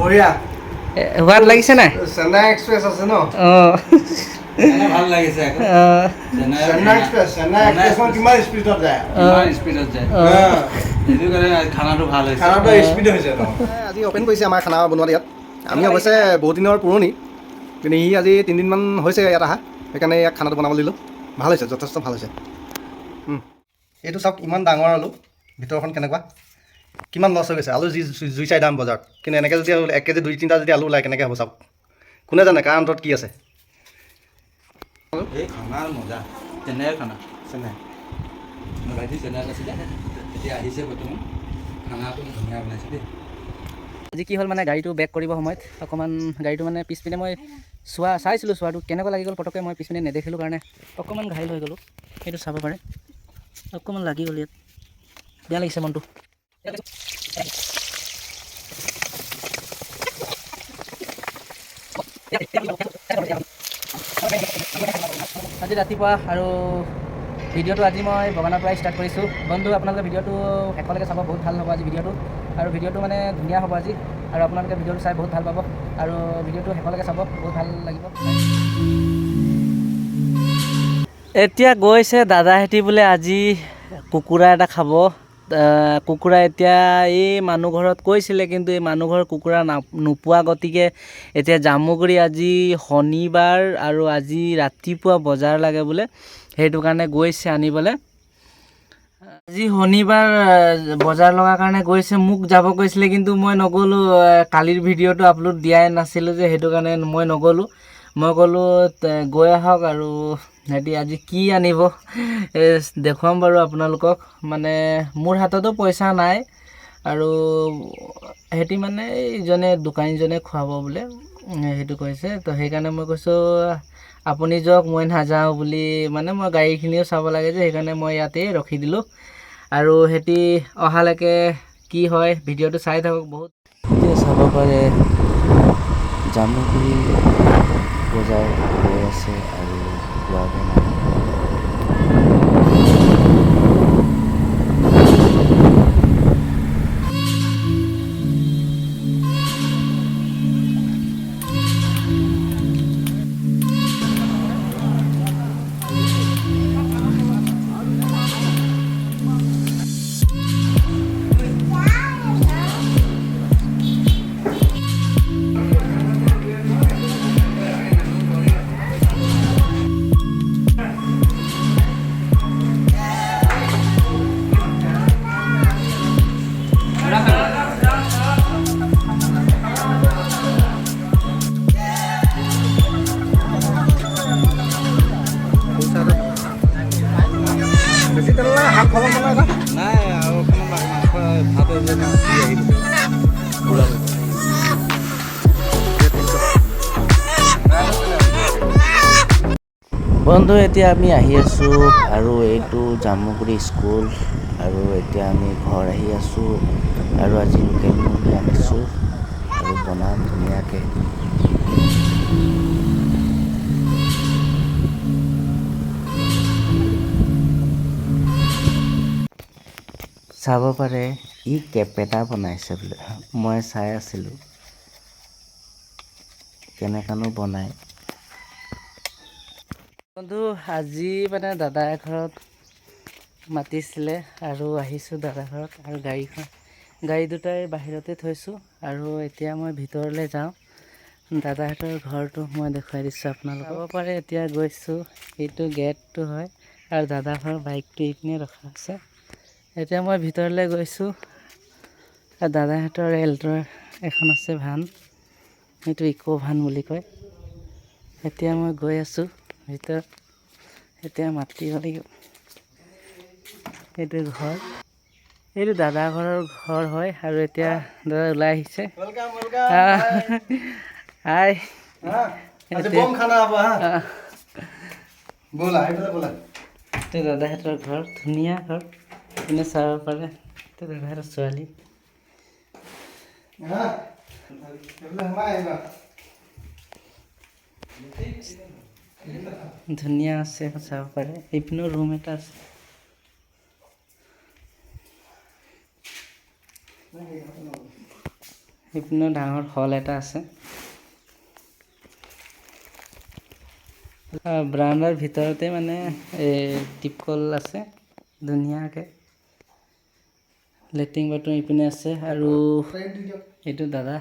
বঢ়িয়া সোৱাদ লাগিছে নাই চেন্নাই এক্সপ্ৰেছ আছে ন ভাল লাগিছে চেন্নাই এক্সপ্ৰেছখন কিমান স্পীডত যায় সেইটো কাৰণে খানাটো ভাল হৈছে খানাটো স্পীড হৈছে আজি অ'পেন কৰিছে আমাৰ খানা বনোৱাত ইয়াত আমি অৱশ্যে বহুত দিনৰ পুৰণি কিন্তু ই আজি 3 দিনমান হৈছে ইয়াত অহা সেইকাৰণে ইয়াক খানাটো বনাবলৈ দিলোঁ ভাল হৈছে যথেষ্ট ভাল হৈছে এইটো চাওক ইমান ডাঙৰ আলু ভিতৰখন কেনেকুৱা কিমান লছ হৈ গৈছে আলু জুই চাই দাম বজাৰত কিন্তু এনেকৈ যদি 1 কেজি 2-3টা যদি আলু ওলায় কেনেকৈ হ'ব চাওক কোনে জানে কাৰ অন্তত কি আছে এই খানাৰ মজা চেন্নাইৰ খানা চেন্নাই মোৰ ভাইটি চেন্নাইত আছিলে এতিয়া আহিছে বৰ্তমান খানাটো ধুনীয়া বনাইছে দেই আজি কি হ'ল মানে গাড়ীটো বেক কৰিব সময়ত অকণমান গাড়ীটো মানে পিছপিনে মই চাইছিলোঁ চোৱাটো কেনেকুৱা লাগি গ'ল পটককৈ মই পিছপিনে নেদেখিলোঁ কাৰণে অকণমান ঘাইল হৈ গ'লোঁ সেইটো চাব পাৰে অকণমান লাগি গ'ল ইয়াত বেয়া লাগিছে মনটো আজি ৰাতিপুৱা আৰু ভিডিঅ'টো আজি মই বগানৰ পৰাই ষ্টাৰ্ট কৰিছোঁ বন্ধু আপোনালোকে ভিডিঅ'টো শেষলৈকে চাব বহুত ভাল হ'ব আজি ভিডিঅ'টো আৰু ভিডিঅ'টো মানে ধুনীয়া হ'ব আজি আৰু আপোনালোকে ভিডিঅ'টো চাই বহুত ভাল পাব আৰু ভিডিঅ'টো শেষলৈকে চাব বহুত ভাল লাগিব এতিয়া গৈছে দাদাহেঁতি বোলে আজি কুকুৰা এটা খাব কুকুৰা এতিয়া এই মানুহ ঘৰত কৈছিলে কিন্তু এই মানুহ ঘৰৰ কুকুৰা নোপোৱা গতিকে এতিয়া জামুগুৰি আজি শনিবাৰ আৰু আজি ৰাতিপুৱা বজাৰ লাগে বোলে সেইটো কাৰণে গৈছে আনিবলৈ আজি শনিবাৰ বজাৰ লগাৰ কাৰণে গৈছে মোক যাব কৈছিলে কিন্তু মই নগ'লোঁ কালিৰ ভিডিঅ'টো আপলোড দিয়াই নাছিলোঁ যে সেইটো কাৰণে মই নগ'লোঁ মই ক'লোঁ গৈ আহক আৰু সিহঁতি আজি কি আনিব দেখুৱাম বাৰু আপোনালোকক মানে মোৰ হাততো পইচা নাই আৰু সিহঁতি মানে এইজনে দোকানীজনে খুৱাব বোলে সেইটো কৈছে তো সেইকাৰণে মই কৈছোঁ আপুনি যাওক মই নাযাওঁ বুলি মানে মই গাড়ীখিনিও চাব লাগে যে সেইকাৰণে মই ইয়াতেই ৰখি দিলোঁ আৰু সিহঁতি অহালৈকে কি হয় ভিডিঅ'টো চাই থাকক বহুত এতিয়া চাব পাৰে জামুগুৰি বজাৰ হৈ আছে আৰু যোৱাগৈ নাই বেছি তেনেহ'লে হাত খবৰ মানে নাই আৰু অকণমান মাংস ভাত এজনী দি আহিব বন্ধু এতিয়া আমি আহি আছোঁ আৰু এইটো জামুগুৰি স্কুল আৰু এতিয়া আমি ঘৰ আহি আছোঁ আৰু আজি লোকেল মুৰ্গী আনিছোঁ আৰু বনাম ধুনীয়াকৈ চাব পাৰে ই কেপেটা বনাইছে বোলে মই চাই আছিলোঁ কেনেকানো বনায় বন্ধু আজি মানে দাদাৰ ঘৰত মাতিছিলে আৰু আহিছোঁ দাদাৰ ঘৰত আৰু গাড়ী দুটাই বাহিৰতে থৈছোঁ আৰু এতিয়া মই ভিতৰলৈ যাওঁ দাদাহঁতৰ ঘৰটো মই দেখুৱাই দিছোঁ আপোনালোকক চাব পাৰে এতিয়া গৈছোঁ এইটো গেটটো হয় আৰু দাদা ঘৰৰ বাইকটো এইপিনে ৰখা আছে এতিয়া মই ভিতৰলৈ গৈছোঁ আৰু দাদাহঁতৰ এল্টৰ এখন আছে ভান সেইটো ইক' ভান বুলি কয় এতিয়া মই গৈ আছোঁ ভিতৰত এতিয়া মাতিব লাগিব এইটো ঘৰ এইটো দাদা ঘৰৰ ঘৰ হয় আৰু এতিয়া দাদা ওলাই আহিছে হাই এইটো দাদাহঁতৰ ঘৰ ধুনীয়া ঘৰ আপুনি চাব পাৰে এইটো দাদাহঁতৰ ছোৱালী ধুনীয়া আছে চাব পাৰে এইপিনেও ৰুম এটা আছে এইপিনেও ডাঙৰ হল এটা আছে। ব্ৰাণ্ডাৰ ভিতৰতে মানে টিপকল আছে ধুনীয়াকৈ। লেট্ৰিন বাথৰুম এইপিনে আছে আৰু এইটো দাদা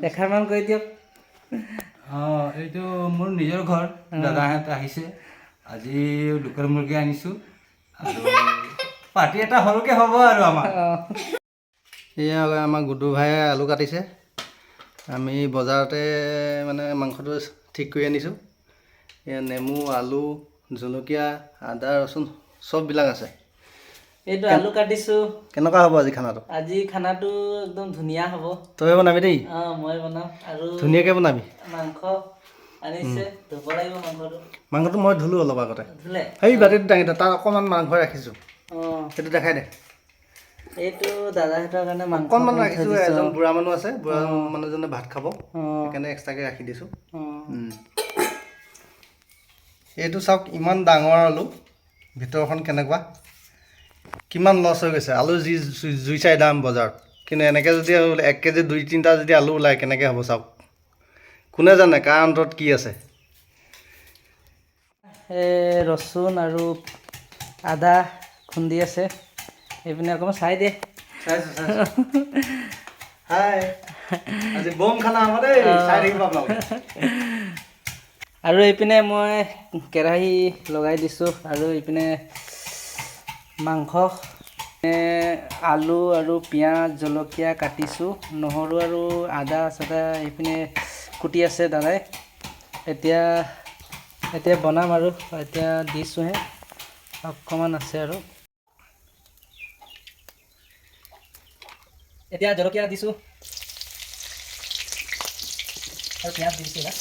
এষাৰমান কৈ দিয়ক। এইটো মোৰ নিজৰ ঘৰ। দাদাহঁত আহিছে, আজি লোকেল মুৰ্গী আনিছোঁ আৰু পাৰ্টি এটা সৰুকৈ হ'ব আৰু আমাৰ। এয়া আমাৰ গুডু ভাইয়ে আলু কাটিছে। আমি বজাৰতে মানে মাংসটো ঠিক কৰি আনিছোঁ। এয়া নেমু, আলু, জলকীয়া, আদা, ৰচুন চববিলাক আছে। এইটো আলু কাটিছোঁ। কেনেকুৱা হ'ব আজি খানাটো? আজি খানাটো একদম ধুনীয়া হ'ব। তই বনাবি দেই, মই বনাম। আৰু ধুনীয়াকৈ বনাবি। মাংস আনিছে, ধুব লাগিব মাংসটো। মাংসটো মই ধুলোঁ অলপ আগতে। ধুলে? সেই বাতিত দাঙি তাত অকণমান মাংস ৰাখিছোঁ, সেইটো দেখাই দে। এইটো দাদাহঁতৰ কাৰণে মাংস অকণমান ৰাখিছোঁ। এজন বুঢ়া মানুহ আছে, বুঢ়া মানুহজনে ভাত খাব, সেইকাৰণে এক্সট্ৰাকৈ ৰাখি দিছোঁ। এইটো চাওক, ইমান ডাঙৰ আলু, ভিতৰখন কেনেকুৱা, কিমান লছ হৈ গৈছে। আলু যি জুই চাই দাম বজাৰত, কিন্তু এনেকৈ যদি 1 কেজি 2-3টা যদি আলু ওলায় কেনেকৈ হ'ব চাওক। কোনে জানে কাৰ অন্তৰত কি আছে। ৰচুন আৰু আদা খুন্দি আছে। এইপিনে অকণমান চাই দিয়ে। চাইছোঁ হাই, আজি বম খানা হ'ব দেই, চাই থাকিব আপোনালোকে। আৰু এইপিনে মই কেৰাহী লগাই দিছোঁ আৰু এইপিনে মাংস, আলু আৰু পিঁয়াজ, জলকীয়া কাটিছোঁ, নহৰু আৰু আদা চাদা এইপিনে কুটি আছে দাদাই। এতিয়া বনাম আৰু এতিয়া দিছোঁহে, অকণমান আছে আৰু। এতিয়া জলকীয়া দিছোঁ আৰু পিঁয়াজ দিছোঁ এতিয়া।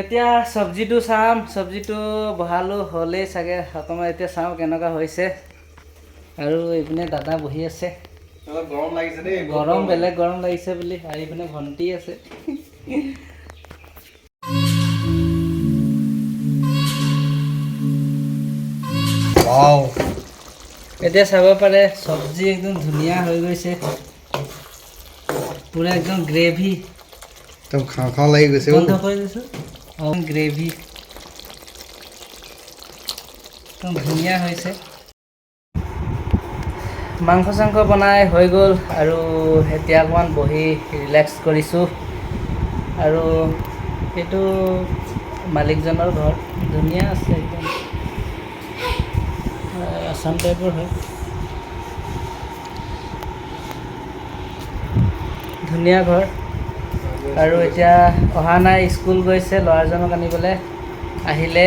এতিয়া চব্জিটো চাম, চব্জিটো বহালোঁ হ'লেই চাগে অকণমান। এতিয়া চাওঁ কেনেকুৱা হৈছে। আৰু এইপিনে দাদা বহি আছে। গৰম লাগিছে দেই, গৰম বেলেগ গৰম লাগিছে বুলি। আৰু এইপিনে ভণ্টি আছে। এতিয়া চাব পাৰে চব্জি একদম ধুনীয়া হৈ গৈছে, পুৰা একদম গ্ৰেভি। একদম খাওঁ খাওঁ লাগি গৈছে। বন্ধ কৰি দিছোঁ। গ্ৰেভি একদম ধুনীয়া হৈছে। মাংস চাংস বনাই হৈ গ'ল আৰু এতিয়া অকণমান বহি ৰিলেক্স কৰিছোঁ। আৰু এইটো মালিকজনৰ ঘৰ, ধুনীয়া আছে একদম, আছাম টাইপৰ হয়, ধুনীয়া ঘৰ। আৰু এতিয়া অহা নাই, স্কুল গৈছে ল'ৰাজনক আনিবলৈ। আহিলে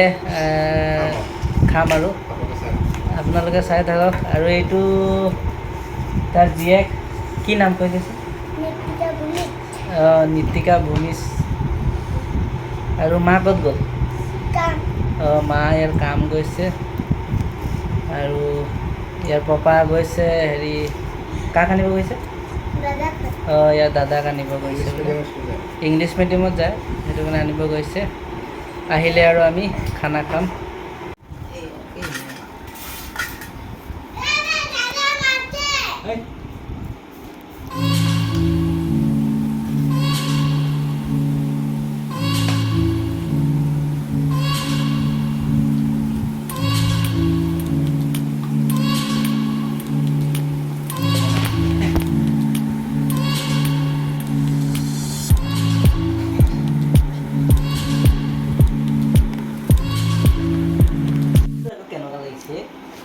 খাম আৰু আপোনালোকে চাই থাকক। আৰু এইটো তাৰ জীয়েক, কি নাম কৈ দিছে? নীতিকা ভূমিজ। আৰু মা ক'ত গ'ল? মা ইয়াৰ কাম গৈছে। আৰু ইয়াৰ পাপা গৈছে হেৰি, কাক আনিব গৈছে? ইয়াৰ দাদাক আনিব গৈছে। ইংলিছ মিডিয়ামত যায়, সেইটো কাৰণে আনিব গৈছে। আহিলে আৰু আমি খানা খাম।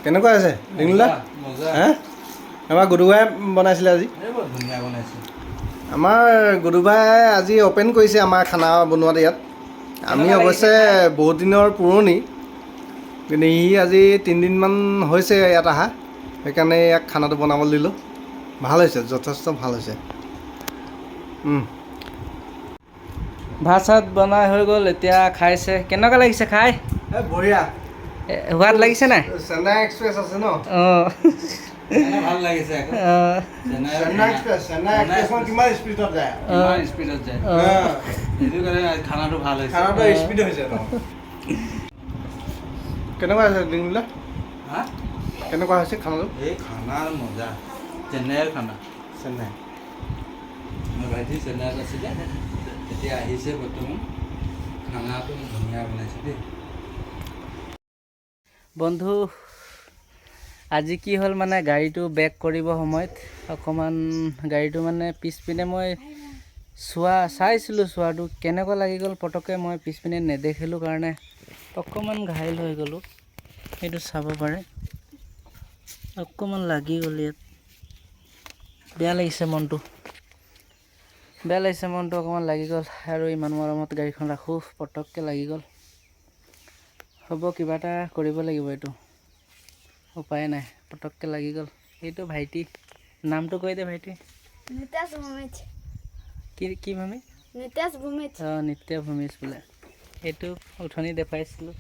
কেনেকুৱা আছে ডিঙুলা মজা হা আমাৰ গুডুবাই বনাইছিলে আজি এই বৰ ধুনীয়া বনাইছে আমাৰ গুডুবাই আজি অ'পেন কৰিছে আমাৰ খানা বনোৱাত ইয়াত আমি অৱশ্যে বহুত দিনৰ পুৰণি কিন্তু সি আজি 3 দিনমান হৈছে ইয়াত অহা সেইকাৰণে ইয়াক খানাটো বনাবলৈ দিলোঁ ভাল হৈছে যথেষ্ট ভাল হৈছে ভাত চাত বনাই হৈ গ'ল এতিয়া খাইছে কেনেকুৱা লাগিছে খাই বঢ়িয়া সোৱাদ লাগিছে নাই চেন্নাই এক্সপ্ৰেছ আছে ন অঁ ভাল লাগিছে আকৌ চেন্নাই এক্সপ্ৰেছখন কিমান স্পীডত যায় ইমান স্পীডত যায় হা, সেইটো কাৰণে খানাটো ভাল হৈছে খানাটো স্পীড হৈছে ন কেনেকুৱা হৈছে ডিঙুলা হা কেনেকুৱা হৈছে খানাটো এই খানাৰ মজা চেন্নাইৰ খানা চেন্নাই মোৰ ভাইটি চেন্নাইত আছিলে এতিয়া আহিছে বৰ্তমান খানাটো ধুনীয়া বনাইছে দেই বন্ধু আজি কি হ'ল মানে গাড়ীটো বেক কৰিব সময়ত অকণমান গাড়ীটো মানে পিছপিনে মই চাইছিলোঁ চোৱাটো কেনেকুৱা লাগি গ'ল পটককৈ মই পিছপিনে নেদেখিলোঁ কাৰণে অকণমান ঘাইল হৈ গ'লোঁ সেইটো চাব পাৰে অকণমান লাগি গ'ল ইয়াত বেয়া লাগিছে মনটো অকণমান লাগি গ'ল আৰু ইমান মৰমত গাড়ীখন ৰাখোঁ পটককৈ লাগি গ'ল হ'ব কিবা এটা কৰিব লাগিব এইটো উপায় নাই পটককৈ লাগি গ'ল এইটো ভাইটি নামটো কৈ দে ভাইটি নিতেশ ভূমিজ কি ভাবি নিতেশ ভূমিজ অঁ নিত্য ভূমিজ বোলে এইটো উঠনি দেখুৱাইছিলোঁ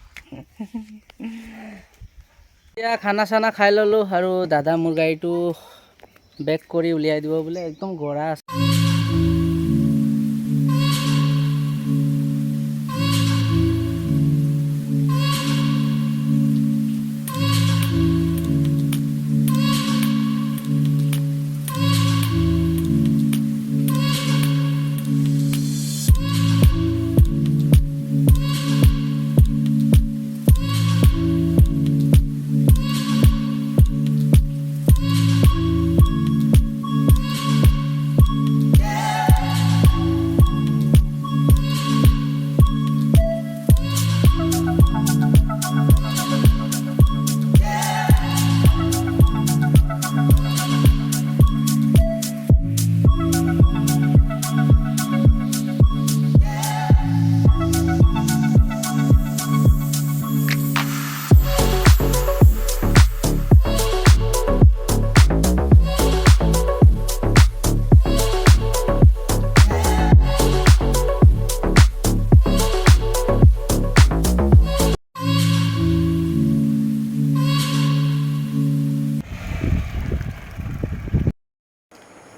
এতিয়া খানা চানা খাই ল'লোঁ আৰু দাদা মোৰ গাড়ীটো বেক কৰি উলিয়াই দিব বোলে একদম গৰা আছে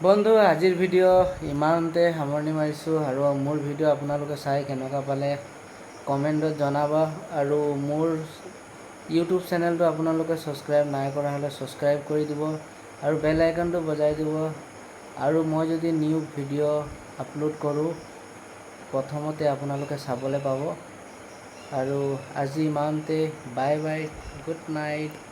বন্ধু আজিৰ ভিডিঅ' ইমানতে সামৰণি মাৰিছোঁ আৰু মোৰ ভিডিঅ' আপোনালোকে চাই কেনেকুৱা পালে কমেণ্টত জনাব আৰু মোৰ ইউটিউব চেনেলটো আপোনালোকে ছাবস্ক্ৰাইব নাই কৰা হ'লে ছাবস্ক্ৰাইব কৰি দিব আৰু বেল আইকনটো বজাই দিব আৰু মই যদি নিউ ভিডিঅ' আপলোড কৰোঁ প্ৰথমতে আপোনালোকে চাবলৈ পাব আৰু আজি ইমানতে বাই বাই গুড নাইট